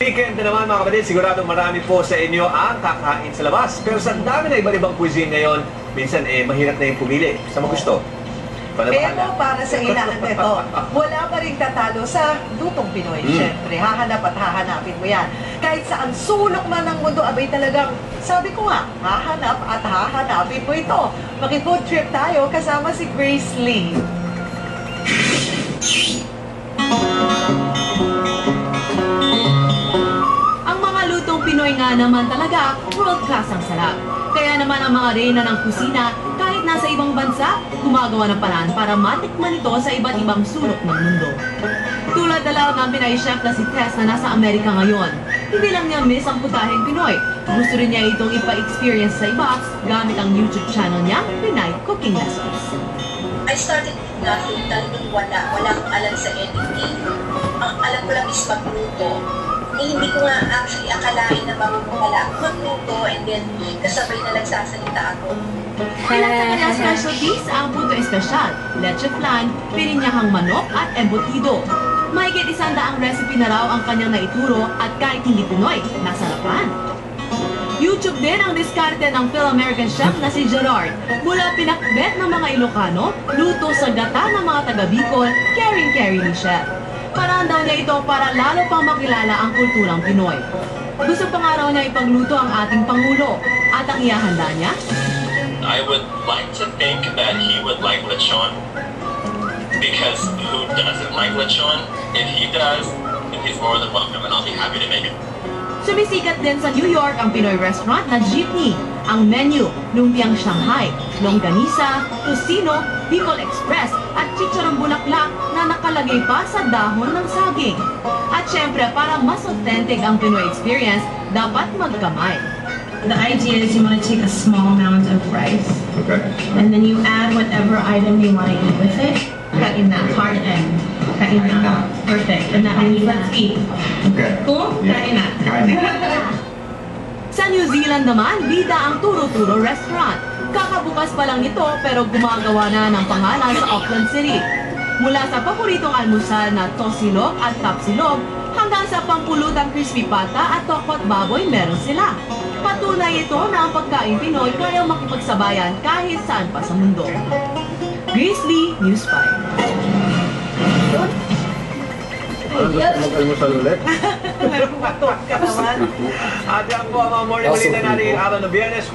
Weekend na naman mga kapatid, siguradong marami po sa inyo ang kakain sa labas. Pero sa dami na iba't ibang cuisine ngayon, minsan mahirap na yung pumili. Sa gusto. Pero para sa ilan nito, wala pa rin tatalo sa lutong Pinoy. Siyempre, hahanap at hahanapin mo yan. Kahit saan sulok man ng mundo, abay talagang, sabi ko nga, hahanap at hahanapin mo ito. Maki-food trip tayo kasama si Grace Lee. Ang mga lutong Pinoy nga naman talaga, world class ang sarap. Kaya naman ang mga reyna ng kusina, kahit nasa ibang bansa, gumagawa ng paraan para matikman ito sa iba't ibang sulok ng mundo. Tulad na lang ng Pinay chef na si Tess na nasa Amerika ngayon. Hindi lang niya miss ang putaheng Pinoy. Gusto rin niya itong ipa-experience sa iba gamit ang YouTube channel niya, Pinay Cooking Lessons. I started with nothing, talagang walang alam sa anything. Ang alam ko lang is magluto. Hindi ko nga actually akalain na marunong pala ako magluto and then kasabay na nagsasalita ako. Ilan sa kanyang specialties ang puto espesyal, leche flan, pirinyahang manok at embutido. Mahigit 100 recipe na raw ang kanyang naituro at kahit hindi Pinoy, nasarapan. YouTube din ang diskarte ng Phil-American chef na si Gerard. Mula pinakbet ng mga Ilocano, luto sa gata ng mga taga-Bicol, caring ni chef. Paraan daw niya ito para lalo pang makilala ang kulturang Pinoy. Gusto pa nga raw niya ipagluto ang ating Pangulo at ang ihahanda niya. I would like to think that he would like lechon because who doesn't like lechon? If he does, then he's more than welcome and I'll be happy to make it. Sumisikat din sa New York ang Pinoy restaurant na Jeepney. Ang menu, lumpiang Shanghai, longganisa, tocino, Bicol Express at chicharong bulaklak na nakalagay pa sa dahon ng saging. At syempre, para mas authentic ang Pinoy experience, dapat magkamay. The idea is you want to take a small amount of rice, and then you add whatever item you want to eat with it. Kain na, hard end. Kain na. Perfect. And that means let's eat. Cool? Kain na. Sa New Zealand naman, bida ang Turo-Turo Restaurant. Kakabukas pa lang ito pero gumagawa na ng pangalan sa Auckland City. Mula sa paboritong almusal na tosilog at tapsilog hanggang sa pampulutang crispy pata at tokot baboy meron sila. Patunay ito na ang pagkain Pinoy kaya makipagsabayan kahit saan pa sa mundo. Grace Lee, News 5. Ano gusto mag-almusal ulit? Meron pa ka naman. At yan po ang mga morning balita natin araw na Biyernes.